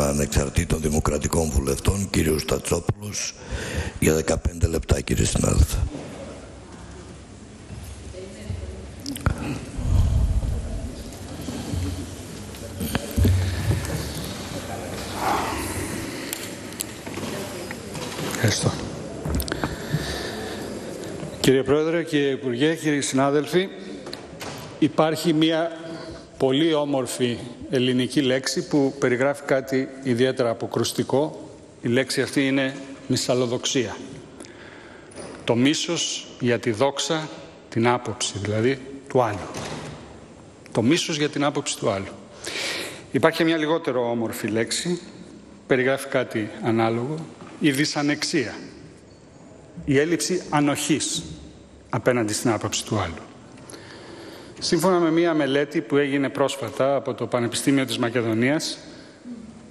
Ανεξαρτήτων Δημοκρατικών Βουλευτών, κύριο Στατσόπουλος, για 15 λεπτά, κύριε συνάδελφε. Ευχαριστώ. Κύριε Πρόεδρε, κύριε Υπουργέ, κύριοι συνάδελφοι, υπάρχει μια πολύ όμορφη ελληνική λέξη που περιγράφει κάτι ιδιαίτερα αποκρουστικό. Η λέξη αυτή είναι μυσαλλοδοξία. Το μίσος για τη δόξα, την άποψη δηλαδή του άλλου. Το μίσος για την άποψη του άλλου. Υπάρχει μια λιγότερο όμορφη λέξη, περιγράφει κάτι ανάλογο. Η δυσανεξία, η έλλειψη ανοχής απέναντι στην άποψη του άλλου. Σύμφωνα με μία μελέτη που έγινε πρόσφατα από το Πανεπιστήμιο της Μακεδονίας,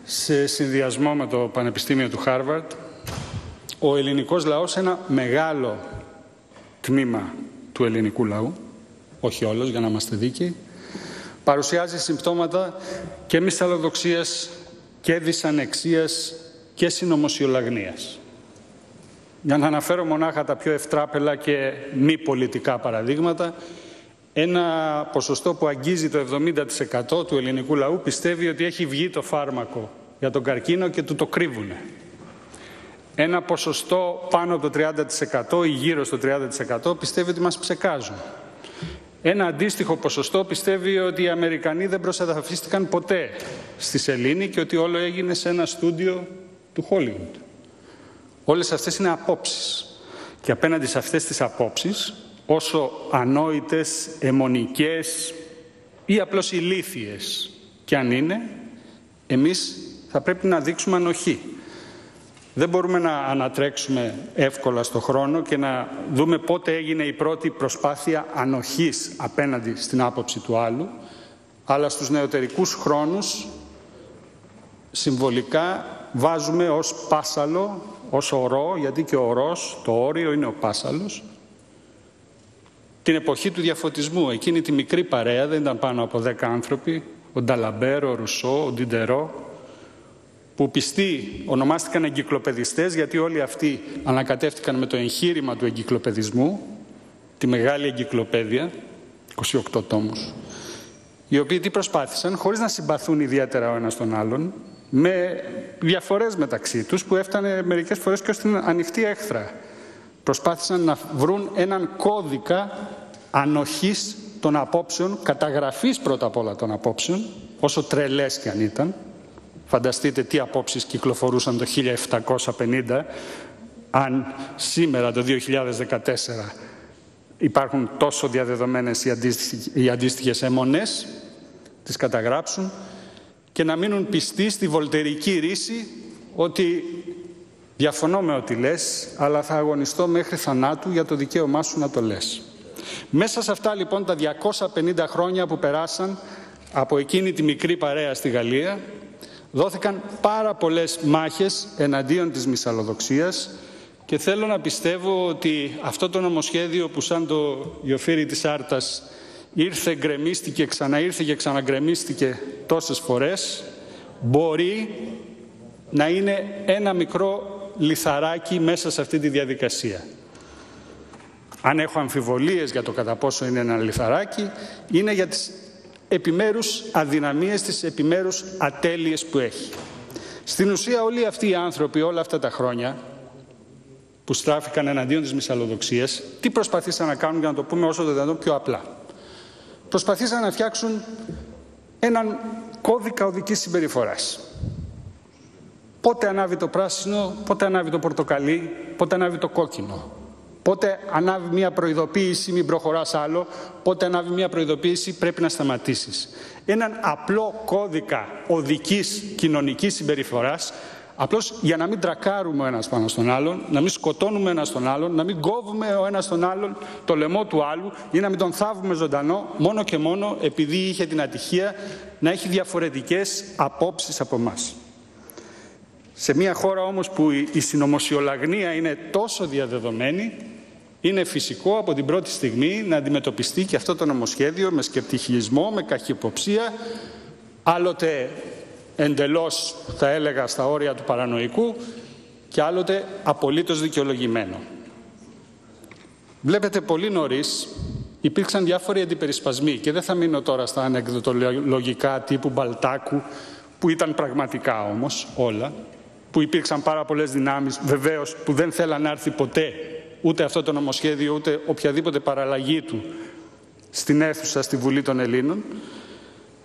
σε συνδυασμό με το Πανεπιστήμιο του Χάρβαρντ, ο ελληνικός λαός, ένα μεγάλο τμήμα του ελληνικού λαού, όχι όλος για να είμαστε δίκαιοι, παρουσιάζει συμπτώματα και μυσαλλοδοξίας και δυσανεξίας και συνωμοσιολαγνίας. Για να αναφέρω μονάχα τα πιο ευτράπελα και μη πολιτικά παραδείγματα, ένα ποσοστό που αγγίζει το 70% του ελληνικού λαού πιστεύει ότι έχει βγει το φάρμακο για τον καρκίνο και του το κρύβουνε. Ένα ποσοστό πάνω από το 30% ή γύρω στο 30% πιστεύει ότι μας ψεκάζουν. Ένα αντίστοιχο ποσοστό πιστεύει ότι οι Αμερικανοί δεν προσεδαφίστηκαν ποτέ στη σελήνη και ότι όλο έγινε σε ένα στούντιο του Hollywood. Όλες αυτές είναι απόψεις. Και απέναντι σε αυτές τις απόψεις, όσο ανόητες, αιμονικές ή απλώς ηλίθιες κι αν είναι, εμείς θα πρέπει να δείξουμε ανοχή. Δεν μπορούμε να ανατρέξουμε εύκολα στο χρόνο και να δούμε πότε έγινε η πρώτη προσπάθεια ανοχής απέναντι στην άποψη του άλλου, αλλά στους νεωτερικούς χρόνους συμβολικά βάζουμε ως πάσαλο, ως ορό, γιατί και ο ορός, το όριο είναι ο πάσαλος, την εποχή του διαφωτισμού, εκείνη τη μικρή παρέα, δεν ήταν πάνω από 10 άνθρωποι, ο Νταλαμπέρ, ο Ρουσό, ο Ντιντερό, που πιστοί ονομάστηκαν εγκυκλοπαιδιστές, γιατί όλοι αυτοί ανακατεύτηκαν με το εγχείρημα του εγκυκλοπαιδισμού, τη μεγάλη εγκυκλοπαίδεια, 28 τόμους, οι οποίοι τι προσπάθησαν, χωρίς να συμπαθούν ιδιαίτερα ο ένας τον άλλον, με διαφορές μεταξύ τους που έφτανε μερικές φορές και ως την ανοιχτή έχθρα. Προσπάθησαν να βρουν έναν κώδικα ανοχής των απόψεων, καταγραφής πρώτα απ' όλα των απόψεων, όσο τρελές κι αν ήταν. Φανταστείτε τι απόψεις κυκλοφορούσαν το 1750, αν σήμερα το 2014 υπάρχουν τόσο διαδεδομένες οι αντίστοιχες αιμονές, τις καταγράψουν και να μείνουν πιστοί στη βολτερική ρίση ότι διαφωνώ με ό,τι λες, αλλά θα αγωνιστώ μέχρι θανάτου για το δικαίωμά σου να το λες. Μέσα σε αυτά λοιπόν τα 250 χρόνια που περάσαν από εκείνη τη μικρή παρέα στη Γαλλία, δόθηκαν πάρα πολλές μάχες εναντίον της μυσαλλοδοξίας και θέλω να πιστεύω ότι αυτό το νομοσχέδιο που σαν το γιοφύρι της Άρτας ήρθε, γκρεμίστηκε, ξαναήρθε και ξαναγκρεμίστηκε τόσες φορές, μπορεί να είναι ένα μικρό λιθαράκι μέσα σε αυτή τη διαδικασία. Αν έχω αμφιβολίες για το κατά πόσο είναι ένα λιθαράκι, είναι για τις επιμέρους αδυναμίες, τις επιμέρους ατέλειες που έχει. Στην ουσία όλοι αυτοί οι άνθρωποι όλα αυτά τα χρόνια που στράφηκαν εναντίον της μυσαλλοδοξίας, τι προσπαθήσαν να κάνουν, για να το πούμε όσο το δυνατόν πιο απλά. Προσπαθήσαν να φτιάξουν έναν κώδικα οδικής συμπεριφοράς. Πότε ανάβει το πράσινο, πότε ανάβει το πορτοκαλί, πότε ανάβει το κόκκινο. Πότε ανάβει μια προειδοποίηση, μην προχωράς άλλο, πότε ανάβει μια προειδοποίηση, πρέπει να σταματήσεις. Έναν απλό κώδικα οδικής κοινωνικής συμπεριφοράς, απλώς για να μην τρακάρουμε ο ένας πάνω στον άλλον, να μην σκοτώνουμε ο ένας τον άλλον, να μην κόβουμε ο ένας τον άλλον το λαιμό του άλλου ή να μην τον θάβουμε ζωντανό, μόνο και μόνο επειδή είχε την ατυχία να έχει διαφορετικές απόψεις από εμάς. Σε μια χώρα όμως που η συνωμοσιολαγνία είναι τόσο διαδεδομένη, είναι φυσικό από την πρώτη στιγμή να αντιμετωπιστεί και αυτό το νομοσχέδιο με σκεπτικισμό, με καχυποψία, άλλοτε εντελώς, θα έλεγα, στα όρια του παρανοϊκού και άλλοτε απολύτως δικαιολογημένο. Βλέπετε, πολύ νωρίς υπήρξαν διάφοροι αντιπερισπασμοί και δεν θα μείνω τώρα στα ανεκδοτολογικά τύπου Μπαλτάκου, που ήταν πραγματικά όμως όλα, που υπήρξαν πάρα πολλές δυνάμεις, βεβαίως, που δεν θέλαν να έρθει ποτέ ούτε αυτό το νομοσχέδιο, ούτε οποιαδήποτε παραλλαγή του στην αίθουσα, στη Βουλή των Ελλήνων,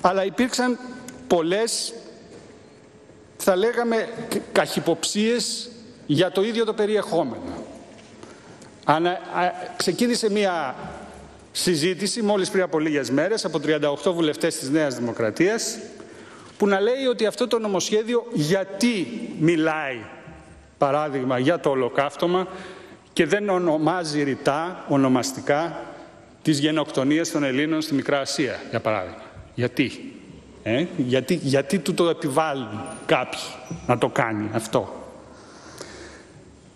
αλλά υπήρξαν πολλές, θα λέγαμε, καχυποψίες για το ίδιο το περιεχόμενο. Ξεκίνησε μια συζήτηση μόλις πριν από λίγες μέρες από 38 βουλευτές της Νέας Δημοκρατίας, που να λέει ότι αυτό το νομοσχέδιο γιατί μιλάει, παράδειγμα, για το ολοκαύτωμα και δεν ονομάζει ρητά, ονομαστικά, τις γενοκτονίες των Ελλήνων στη Μικρά Ασία, για παράδειγμα. Γιατί του το επιβάλλουν κάποιοι να το κάνει αυτό.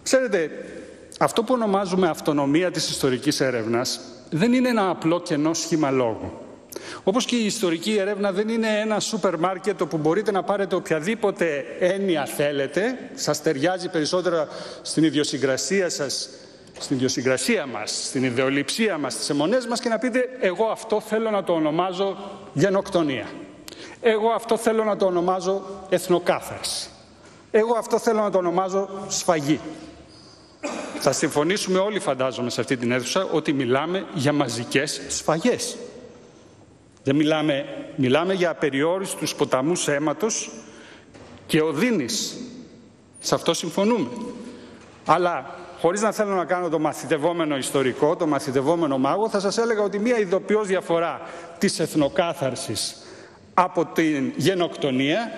Ξέρετε, αυτό που ονομάζουμε αυτονομία της ιστορικής έρευνας δεν είναι ένα απλό κενό σχήμα λόγου. Όπως και η ιστορική έρευνα δεν είναι ένα σούπερ μάρκετ όπου μπορείτε να πάρετε οποιαδήποτε έννοια θέλετε, σας ταιριάζει περισσότερο στην ιδιοσυγκρασία σας, στην ιδιοσυγκρασία μας, στην ιδεολειψία μας, στις αιμονές μας και να πείτε εγώ αυτό θέλω να το ονομάζω γενοκτονία. Εγώ αυτό θέλω να το ονομάζω εθνοκάθαρση. Εγώ αυτό θέλω να το ονομάζω σφαγή. Θα συμφωνήσουμε όλοι, φαντάζομαι, σε αυτή την αίθουσα ότι μιλάμε για μαζικές σφαγές. Δεν μιλάμε για απεριόριστους ποταμούς αίματος και οδύνης. Σε αυτό συμφωνούμε. Αλλά χωρίς να θέλω να κάνω το μαθητευόμενο ιστορικό, το μαθητευόμενο μάγο, θα σας έλεγα ότι μία ειδοποιώς διαφορά της εθνοκάθαρσης από την γενοκτονία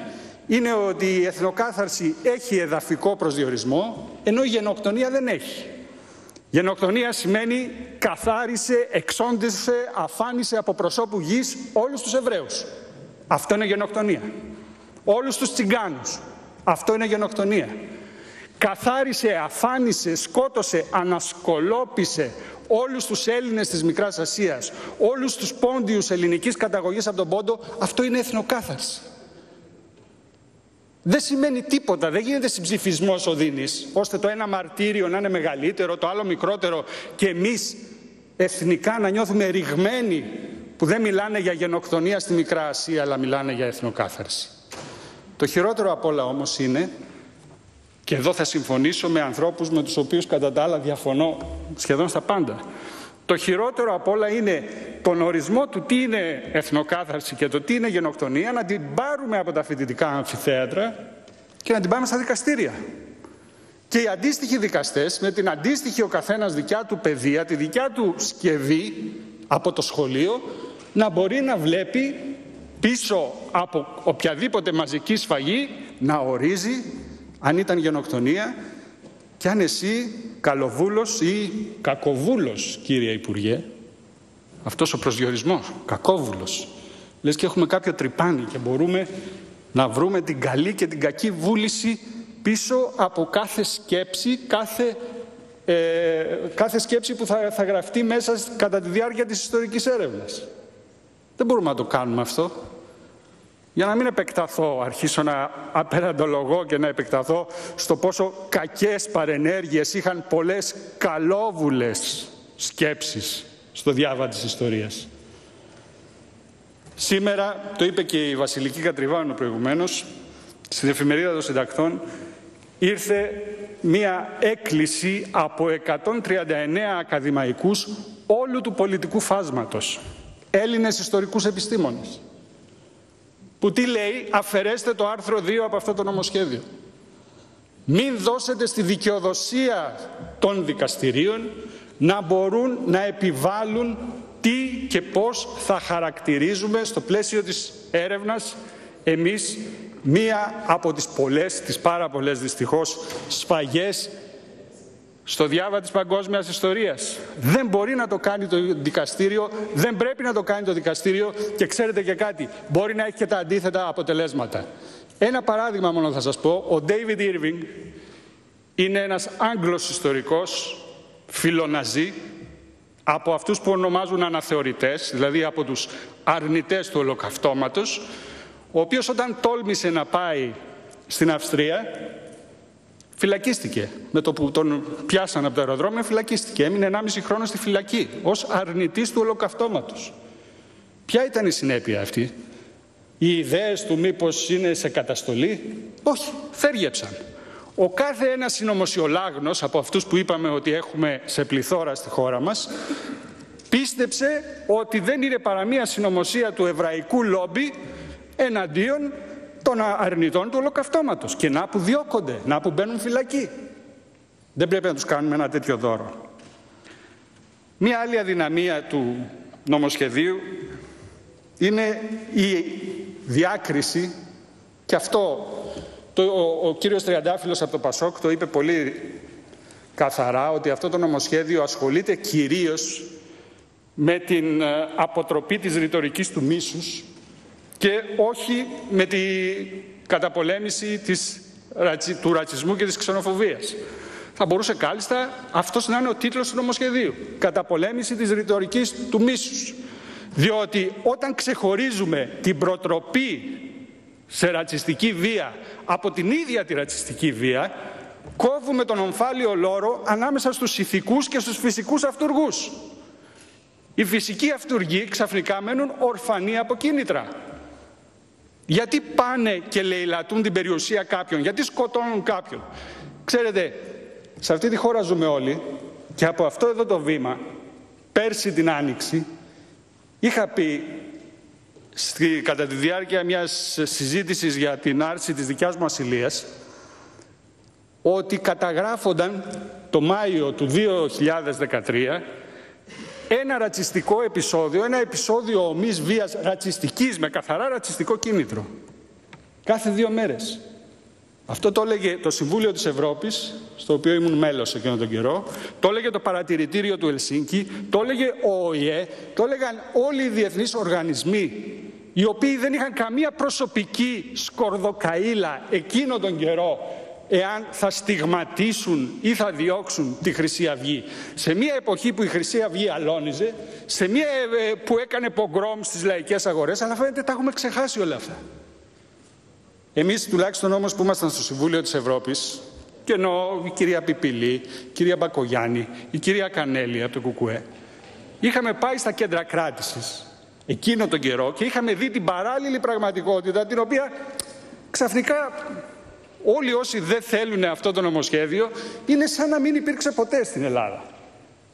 είναι ότι η εθνοκάθαρση έχει εδαφικό προσδιορισμό, ενώ η γενοκτονία δεν έχει. Γενοκτονία σημαίνει καθάρισε, εξόντισε, αφάνισε από προσώπου γης όλους τους Εβραίους. Αυτό είναι γενοκτονία. Όλους τους Τσιγκάνους. Αυτό είναι γενοκτονία. Καθάρισε, αφάνισε, σκότωσε, ανασκολόπισε όλους τους Έλληνες της Μικράς Ασίας, όλους τους πόντιους ελληνικής καταγωγής από τον Πόντο. Αυτό είναι εθνοκάθαρση. Δεν σημαίνει τίποτα, δεν γίνεται συμψηφισμός οδύνης, ώστε το ένα μαρτύριο να είναι μεγαλύτερο, το άλλο μικρότερο και εμείς εθνικά να νιώθουμε ρηγμένοι που δεν μιλάνε για γενοκτονία στη Μικρά Ασία, αλλά μιλάνε για εθνοκάθαρση. Το χειρότερο απ' όλα όμως είναι, και εδώ θα συμφωνήσω με ανθρώπους με τους οποίους κατά τα άλλα διαφωνώ σχεδόν στα πάντα, το χειρότερο απ' όλα είναι τον ορισμό του τι είναι εθνοκάθαρση και το τι είναι γενοκτονία να την πάρουμε από τα φοιτητικά αμφιθέατρα και να την πάμε στα δικαστήρια. Και οι αντίστοιχοι δικαστές, με την αντίστοιχη ο καθένας δικιά του παιδεία, τη δικιά του σκευή από το σχολείο, να μπορεί να βλέπει πίσω από οποιαδήποτε μαζική σφαγή να ορίζει αν ήταν γενοκτονία και αν εσύ καλοβούλος ή κακοβούλος, κύριε Υπουργέ, αυτός ο προσδιορισμός, κακόβουλος, λες και έχουμε κάποιο τρυπάνι και μπορούμε να βρούμε την καλή και την κακή βούληση πίσω από κάθε σκέψη, κάθε σκέψη που θα γραφτεί μέσα κατά τη διάρκεια της ιστορικής έρευνας. Δεν μπορούμε να το κάνουμε αυτό. Για να μην επεκταθώ, αρχίσω να απεραντολογώ και να επεκταθώ στο πόσο κακές παρενέργειες είχαν πολλές καλόβουλες σκέψεις στο διάβα της ιστορίας. Σήμερα, το είπε και η Βασιλική Κατριβάνου προηγουμένως, στην Εφημερίδα των Συντακτών, ήρθε μία έκκληση από 139 ακαδημαϊκούς όλου του πολιτικού φάσματος, Έλληνες ιστορικούς επιστήμονες, που τι λέει, αφαιρέστε το άρθρο 2 από αυτό το νομοσχέδιο. Μην δώσετε στη δικαιοδοσία των δικαστηρίων να μπορούν να επιβάλλουν τι και πώς θα χαρακτηρίζουμε στο πλαίσιο της έρευνας εμείς μία από τις πάρα πολλές δυστυχώς σφαγές στο διάβα της παγκόσμιας ιστορίας. Δεν μπορεί να το κάνει το δικαστήριο, δεν πρέπει να το κάνει το δικαστήριο και ξέρετε και κάτι, μπορεί να έχει και τα αντίθετα αποτελέσματα. Ένα παράδειγμα μόνο θα σας πω, ο David Irving είναι ένας Άγγλος ιστορικός, φιλοναζί, από αυτούς που ονομάζουν αναθεωρητές, δηλαδή από τους αρνητές του ολοκαυτώματος, ο οποίος όταν τόλμησε να πάει στην Αυστρία, φυλακίστηκε. Με το που τον πιάσαν από το αεροδρόμιο, φυλακίστηκε. Έμεινε 1,5 χρόνο στη φυλακή, ως αρνητής του ολοκαυτώματος. Ποια ήταν η συνέπεια αυτή? Οι ιδέες του μήπως είναι σε καταστολή? Όχι, θέργεψαν. Ο κάθε ένας συνωμοσιολάγνος από αυτούς που είπαμε ότι έχουμε σε πληθώρα στη χώρα μας, πίστεψε ότι δεν είναι παρά μία συνωμοσία του εβραϊκού λόμπι εναντίον των αρνητών του ολοκαυτώματος. Και να που διώκονται, να που μπαίνουν φυλακή. Δεν πρέπει να τους κάνουμε ένα τέτοιο δώρο. Μία άλλη αδυναμία του νομοσχεδίου είναι η διάκριση, και αυτό ο κύριος Τριαντάφυλλος από το Πασόκ το είπε πολύ καθαρά, ότι αυτό το νομοσχέδιο ασχολείται κυρίως με την αποτροπή της ρητορικής του μίσους και όχι με την καταπολέμηση του ρατσισμού και της ξενοφοβίας. Θα μπορούσε κάλλιστα αυτός να είναι ο τίτλος του νομοσχεδίου. Καταπολέμηση της ρητορικής του μίσους. Διότι όταν ξεχωρίζουμε την προτροπή σε ρατσιστική βία από την ίδια τη ρατσιστική βία, κόβουμε τον ομφάλιο λόρο ανάμεσα στους ηθικούς και στους φυσικούς αυτουργούς. Οι φυσικοί αυτουργοί ξαφνικά μένουν ορφανοί από κίνητρα. Γιατί πάνε και λαιλατούν την περιουσία κάποιων, γιατί σκοτώνουν κάποιον? Ξέρετε, σε αυτή τη χώρα ζούμε όλοι και από αυτό εδώ το βήμα, πέρσι την Άνοιξη, είχα πει κατά τη διάρκεια μιας συζήτησης για την άρση της δικιάς μου ασυλίας ότι καταγράφονταν το Μάιο του 2013 ένα ρατσιστικό επεισόδιο, ένα επεισόδιο ομής βίας ρατσιστικής με καθαρά ρατσιστικό κίνητρο. Κάθε 2 μέρες. Αυτό το έλεγε το Συμβούλιο της Ευρώπης, στο οποίο ήμουν μέλος εκείνον τον καιρό, το έλεγε το Παρατηρητήριο του Ελσίνκη, το έλεγε ο ΟΗΕ, το έλεγαν όλοι οι διεθνείς οργανισμοί, οι οποίοι δεν είχαν καμία προσωπική σκορδοκαΐλα εκείνον τον καιρό εάν θα στιγματίσουν ή θα διώξουν τη Χρυσή Αυγή. Σε μια εποχή που η Χρυσή Αυγή αλώνιζε, σε μια που έκανε πογκρόμ στις λαϊκές αγορές, αλλά φαίνεται τα έχουμε ξεχάσει όλα αυτά. Εμείς τουλάχιστον όμως που ήμασταν στο Συμβούλιο της Ευρώπης, και εννοώ η κυρία Πιπηλή, η κυρία Μπακογιάννη, η κυρία Κανέλη από το ΚΚΕ, είχαμε πάει στα κέντρα κράτησης εκείνο τον καιρό και είχαμε δει την παράλληλη πραγματικότητα, την οποία ξαφνικά όλοι όσοι δεν θέλουν αυτό το νομοσχέδιο είναι σαν να μην υπήρξε ποτέ στην Ελλάδα.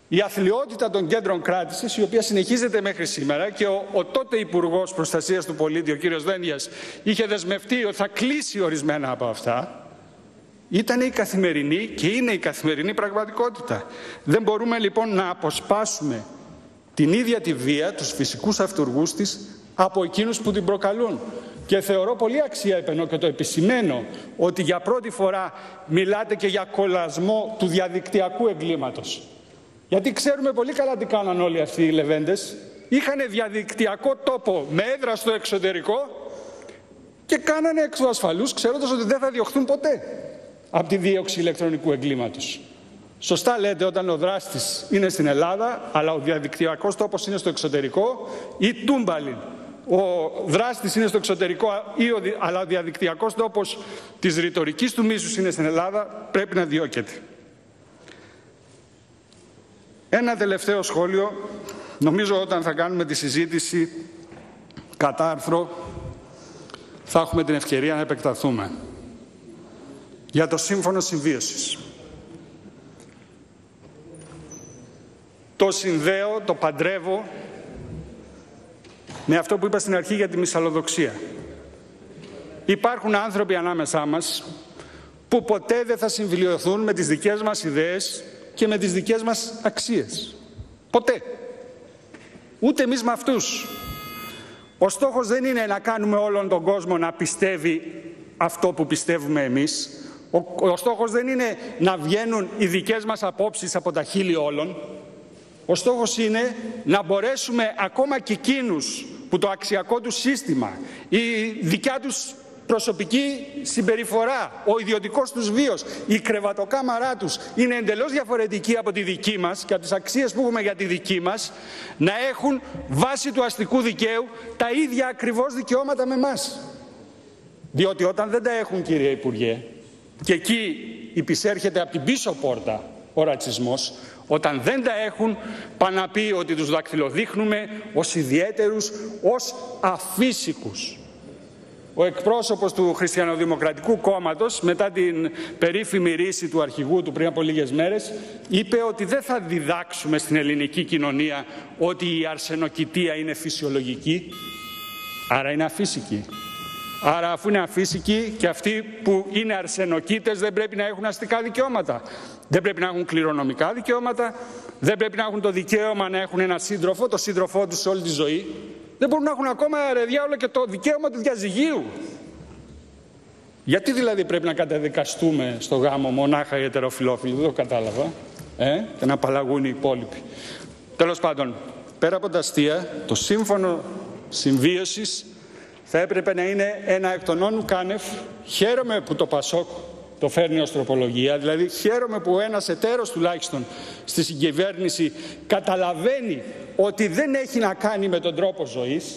Η αθλιότητα των κέντρων κράτησης, η οποία συνεχίζεται μέχρι σήμερα, και ο τότε Υπουργός Προστασίας του Πολίτη, ο κύριος Δένδιας, είχε δεσμευτεί ότι θα κλείσει ορισμένα από αυτά, ήταν η καθημερινή και είναι η καθημερινή πραγματικότητα. Δεν μπορούμε λοιπόν να αποσπάσουμε την ίδια τη βία, τους φυσικούς αυτουργούς της, από εκείνους που την προκαλούν. Και θεωρώ πολύ αξιέπαινο και το επισημαίνω ότι για πρώτη φορά μιλάτε και για κολλασμό του διαδικτυακού εγκλήματος. Γιατί ξέρουμε πολύ καλά τι κάναν όλοι αυτοί οι λεβέντες. Είχαν διαδικτυακό τόπο με έδρα στο εξωτερικό και κάνανε εξωασφαλούς, ξέροντας ότι δεν θα διωχθούν ποτέ από τη δίωξη ηλεκτρονικού εγκλήματος. Σωστά λέτε όταν ο δράστης είναι στην Ελλάδα, αλλά ο διαδικτυακός τόπος είναι στο εξωτερικό, ή τούμπαλιν. Ο δράστης είναι στο εξωτερικό, αλλά ο διαδικτυακός τόπος της ρητορικής του μίσους είναι στην Ελλάδα, πρέπει να διώκεται. Ένα τελευταίο σχόλιο. Νομίζω όταν θα κάνουμε τη συζήτηση κατά άρθρο θα έχουμε την ευκαιρία να επεκταθούμε. Για το Σύμφωνο Συμβίωσης. Το συνδέω, το παντρεύω με αυτό που είπα στην αρχή για τη μυσαλλοδοξία. Υπάρχουν άνθρωποι ανάμεσά μας που ποτέ δεν θα συμφιλειωθούν με τις δικές μας ιδέες και με τις δικές μας αξίες. Ποτέ. Ούτε εμείς με αυτούς. Ο στόχος δεν είναι να κάνουμε όλον τον κόσμο να πιστεύει αυτό που πιστεύουμε εμείς. Ο στόχος δεν είναι να βγαίνουν οι δικές μας απόψεις από τα χείλη όλων. Ο στόχος είναι να μπορέσουμε ακόμα και εκείνους που το αξιακό του σύστημα, η δικιά τους προσωπική συμπεριφορά, ο ιδιωτικός τους βίος, η κρεβατοκάμαρά τους είναι εντελώς διαφορετική από τη δική μας και από τις αξίες που έχουμε για τη δική μας, να έχουν βάσει του αστικού δικαίου τα ίδια ακριβώς δικαιώματα με εμάς. Διότι όταν δεν τα έχουν, κύριε Υπουργέ, και εκεί υπησέρχεται από την πίσω πόρτα ο ρατσισμός, όταν δεν τα έχουν, πάνε να πει ότι τους δακτυλοδείχνουμε ως ιδιαίτερους, ως αφύσικους. Ο εκπρόσωπος του Χριστιανοδημοκρατικού Κόμματος, μετά την περίφημη ρίση του αρχηγού του πριν από λίγες μέρες, είπε ότι δεν θα διδάξουμε στην ελληνική κοινωνία ότι η αρσενοκητεία είναι φυσιολογική, άρα είναι αφύσικη. Άρα αφού είναι αφύσικοι, και αυτοί που είναι αρσενοκήτες δεν πρέπει να έχουν αστικά δικαιώματα. Δεν πρέπει να έχουν κληρονομικά δικαιώματα, δεν πρέπει να έχουν το δικαίωμα να έχουν ένα σύντροφο, το σύντροφό τους όλη τη ζωή. Δεν μπορούν να έχουν ακόμα, ρε διάολο, και το δικαίωμα του διαζυγίου. Γιατί δηλαδή πρέπει να καταδικαστούμε στο γάμο μονάχα οι ετεροφιλόφιλοι? Δεν το κατάλαβα. Και να απαλλαγούν οι υπόλοιποι. Τέλος πάντων, πέρα από τα αστεία, το σύμφωνο συμβίωσης θα έπρεπε να είναι ένα εκ των όνου κάνευ. Χαίρομαι που το ΠΑΣΟΚ το φέρνει ως τροπολογία, δηλαδή χαίρομαι που ένας εταίρος τουλάχιστον στη συγκυβέρνηση καταλαβαίνει ότι δεν έχει να κάνει με τον τρόπο ζωής,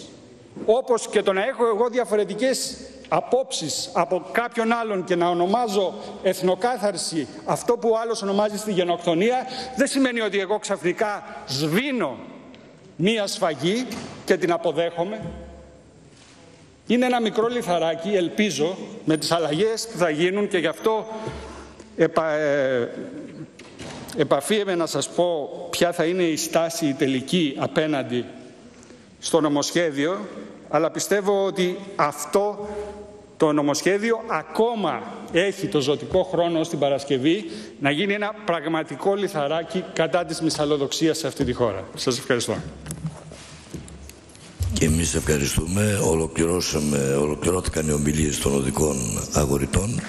όπως και το να έχω εγώ διαφορετικές απόψεις από κάποιον άλλον και να ονομάζω εθνοκάθαρση αυτό που ο άλλος ονομάζει στη γενοκτονία, δεν σημαίνει ότι εγώ ξαφνικά σβήνω μία σφαγή και την αποδέχομαι. Είναι ένα μικρό λιθαράκι, ελπίζω, με τις αλλαγές που θα γίνουν, και γι' αυτό επαφίεμαι να σας πω ποια θα είναι η στάση η τελική απέναντι στο νομοσχέδιο, αλλά πιστεύω ότι αυτό το νομοσχέδιο ακόμα έχει το ζωτικό χρόνο ως την Παρασκευή να γίνει ένα πραγματικό λιθαράκι κατά της μυσαλλοδοξίας σε αυτή τη χώρα. Σας ευχαριστώ. Και εμείς ευχαριστούμε. Ολοκληρώθηκαν οι ομιλίες των οδικών αγορητών.